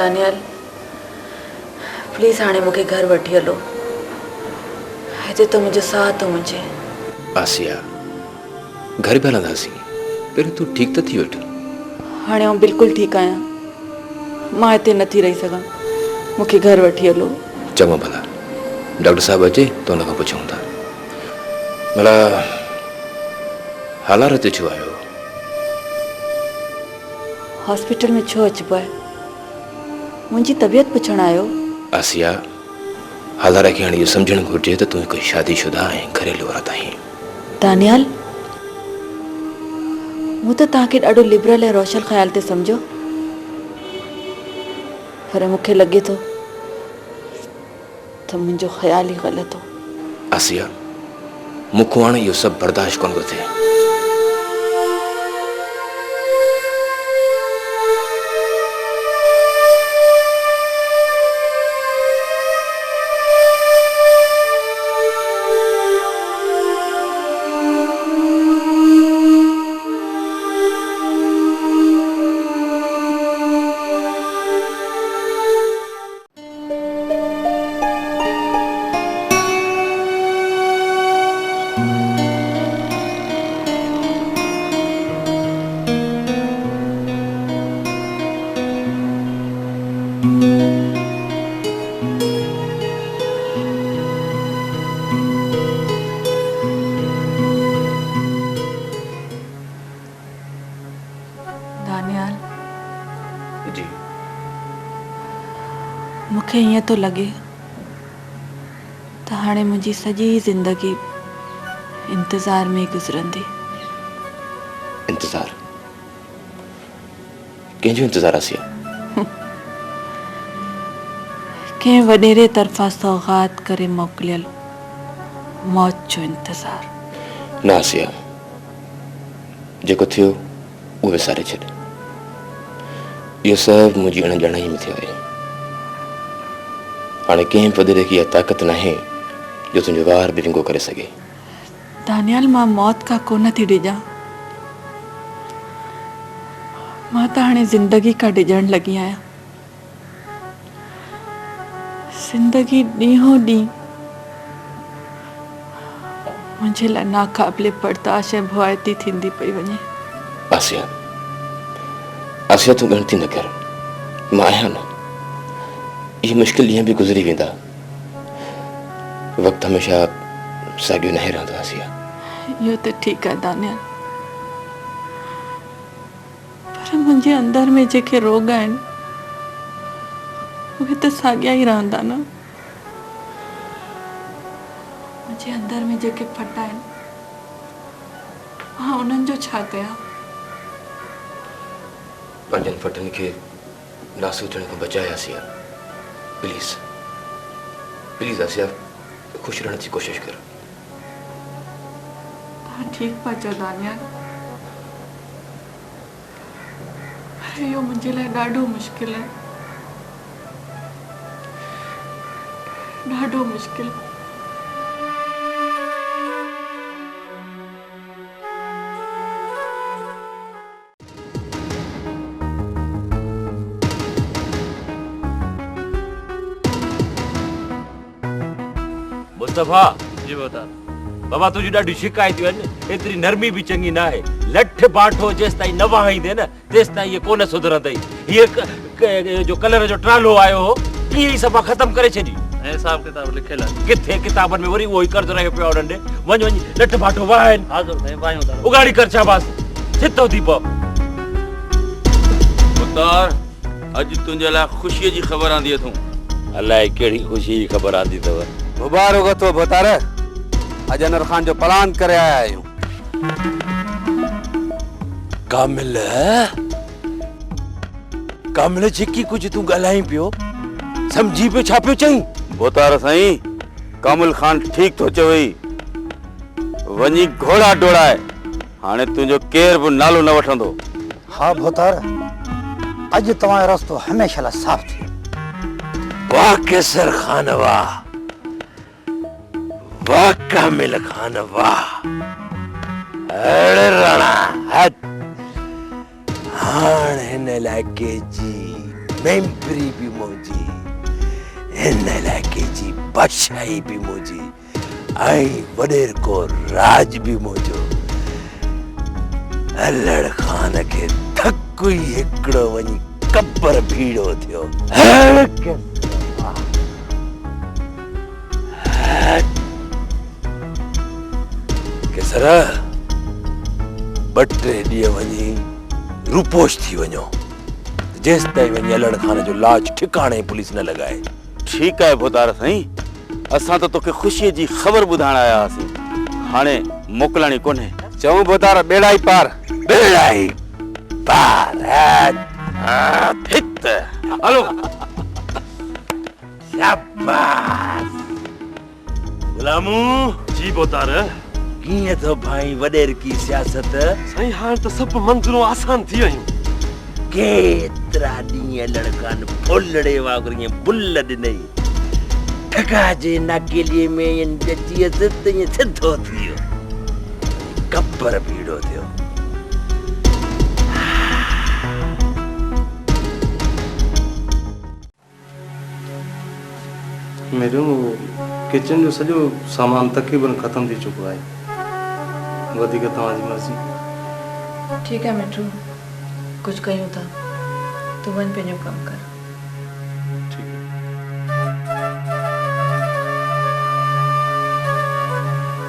Daniel please हाणे मूंखे घर वठी हलो। हिते त मुंहिंजो साथ थो मुंहिंजे। आसिया घर बि हलंदासीं, पहिरियों तूं ठीकु त थी वठ। हाणे आउं बिल्कुलु ठीकु आहियां, मां हिते नथी रही सघां, मूंखे घर वठी हलो। चङो भला, डॉक्टर साहब अचे त हुन खां पुछूं था। भला हालार ते छो आयो? हॉस्पिटल में छो अचिबो आहे? मुंहिंजी तबियत पुछण आयो? आसिया हालार खे हाणे इहो सम्झणु घुरिजे त तूं हिकु शादीशुदा ऐं घरेलू औरत आहीं। दानियाल मूं त तव्हांखे ॾाढो लिबरल ऐं रोशन ख़्याल ते सम्झो, पर मूंखे लॻे थो त मुंहिंजो ख़्याल ई ग़लति हो। आसिया मूंखों हाणे इहो सभु बर्दाश्त कोन थो थिए। दानियाल जी मूंखे ईअं थो लॻे त हाणे मुंहिंजी सॼी ज़िंदगी इंतज़ार में गुज़रंदी। इंतज़ार? कंहिंजो इंतज़ार आसिया? कंहिं वॾेरे तरफ़ां सौगात करे मोकिलियल मौत जो इंतज़ार। न आसिया, जेको थियो उहो विसारे छॾ। इहो सभु मुंहिंजी अणॼाणाई में थियो आहे। हाणे कंहिं वॾेरे खे इहा ताक़त नाहे जो तुंहिंजो वार बि विंगो करे सघे। दानियाल मां मौत खां कोन थी डिॼां, मां त हाणे ज़िंदगी खां डिॼण लॻी आहियां। ज़िंदगी ॾींहों ॾींहुं मुंहिंजे लाइ नाक़ाबिले बर्दाश्त ऐं भुआती थींदी पई वञे। आसिया आसिया तूं ॻणती न कर, मां आहियां न। इहे मुश्किल ॾींहं बि गुज़री वेंदा, वक़्तु हमेशह साॻियो न रहंदो। आसिया इहो त ठीकु आहे दानियाल, पर मुंहिंजे अंदर में जेके रोग आहिनि उहे त साॻिया ई रहंदा न। मुंहिंजे अंदर में जेके फट आहिनि मां उन्हनि जो छा कयां? पंहिंजनि फटनि खे नासूर थियण खां बचाए। आसिया प्लीज़ प्लीज़ आसिया, ख़ुशि रहण जी कोशिशि कर। तव्हां ठीकु पिया चओ दानियाल, पर इहो मुंहिंजे लाइ ॾाढो मुश्किल आहे, ॾाढो मुश्किल। मुस्तफा जी बता बाबा तुझी ॾाढी शिकायतियूं आहिनि, एतिरी नरमी बि चङी न आहे। लठ बाठो जेसि ताईं न वहाईंदे न तेसि ताईं इहे कोन सुधरंदई। हीअ जो कलर जो ट्रालो आयो हो इहे ई सफ़ा ख़तम करे छॾी। हिसाब किताब लिखियल आहे किथे किताबनि में वरी उहो ई कर्ज़ रहियो पियो उन्हनि ॾे। वञ लठ बाठो वहाइनि। हाज़ुर साईं वायूं था उगाड़ी कर शाबाश, छितो थी पओ। मुख़्तार अॼु तुंहिंजे लाइ ख़ुशीअ जी ख़बर आंदी अथऊं। अलाए कहिड़ी ख़ुशी जी ख़बर आंदी अथव? मुबारक हो तो बतार, अॼु अनवर खान जो प्लान करे आया आहियूं। कामिल कामिल जेकी कुझु तूं ॻाल्हाई पियो सम्झी पियो छा पियो चईं? बोतार साईं, कामिल खान ठीक थो चवई, वञी घोड़ा डोड़ाए, हाणे तुंहिंजो केर बि नालो न वठंदो। हाँ भोतार, अॼु तव्हांजो रस्तो हमेशह लाइ साफ़ थी। वाह केसर खान वाह, वाह कामिल खान वाह। अरे राणा हट, हाण हिन इलाइक़े जी मेम्बरी भी मुंहिंजी, हिन इलाइक़े जी बादशाही भी मुंहिंजी, ऐं वॾेर को राज भी मुंहिंजो। अल्लड़ खान खे धकु ई हिकिड़ो वञी कब्र भीड़ो थियो। केसर 2-3 ॾींहं वञी रूपोश थी वञो, जेसि ताईं वञी अल्लड़ खान जो लाज ठिकाणे पुलिस न लॻाए। ठीक है भोतार साईं, असां तो तोखे खुशी जी खबर ॿुधाइण आया हुआसीं, हाणे मोकलणी कोन्हे। चऊं भोतार बेड़ा ही पार। बेड़ा ही पार। हित हलो शाबाश। गुलामू जी बोतार। कीअं थो भाई वॾेर की सियासत? साईं हाणे त सभु मंज़िलूं आसान थी वयूं। केतिरा ॾींहं लड़कान फुलड़े वांगुरु ईअं बुल ॾिनई, ठका जे नाकेलीअ में ईअं जचियसि त ईअं सिधो थी वियो, कब्र भीड़ो थियो। मैडम किचन जो सॼो सामान तक़रीबन ख़त्म थी चुको आहे, वधीक तव्हांजी मर्ज़ी। ठीक है मिठू, कुछ कयूं था, तू वञ पंहिंजो कमु कर।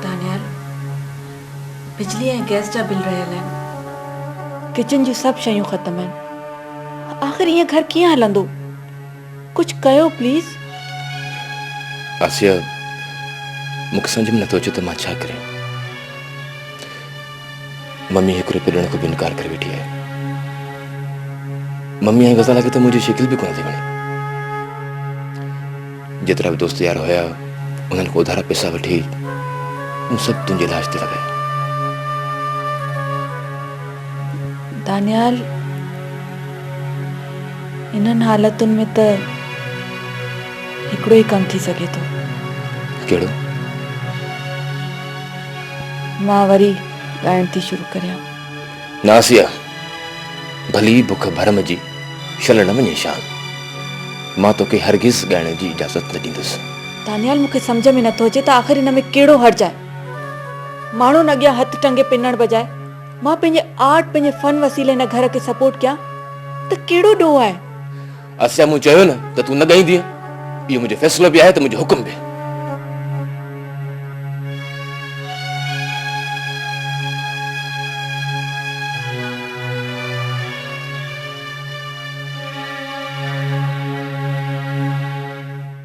दानियाल, बिजली ऐं गैस जा बिल रहियल आहिनि, किचन जूं सभु शयूं ख़तम आहिनि। आख़िर ईअं घर कीअं हलंदो? कुछ कयो प्लीज़। आसिया, मूंखे सम्झ में नथो अचे त मां छा करियां। मम्मी हिकु रुपयो ॾियण खां बि इनकार करे वेठी आहे। मम्मी ऐं गज़ाल खे त मुंहिंजी शिकिल बि कोन थी वणे। जेतिरा बि दोस्त यार हुया, उन्हनि खां उधारा पैसा वठी मूं सभु तुंहिंजे इलाज ते लॻाया। दानियाल, इन्हनि हालतुनि में त हिकिड़ो ई कमु थी सघे थो। कहिड़ो? मां वरी ॻाइण थी शुरू करियां। नासिया, भली बुख भरम जी शल न वञे शान। मां तोखे हरगिज़ ॻाइण जी इजाज़त न ॾींदुसि। दानियाल, मूंखे सम्झ में नथो अचे त आख़िर हिन में कहिड़ो हर्ज आहे। माण्हुनि अॻियां हथ टंगे पिनण बजाए मां पंहिंजे आर्ट, पंहिंजे फन वसीले हिन घर खे सपोर्ट कयां त कहिड़ो ॾोह आहे? आसिया, मूं चयो न त तूं न ॻाईंदीअ। इहो मुंहिंजो फ़ैसिलो बि आहे त मुंहिंजो हुकुम बि।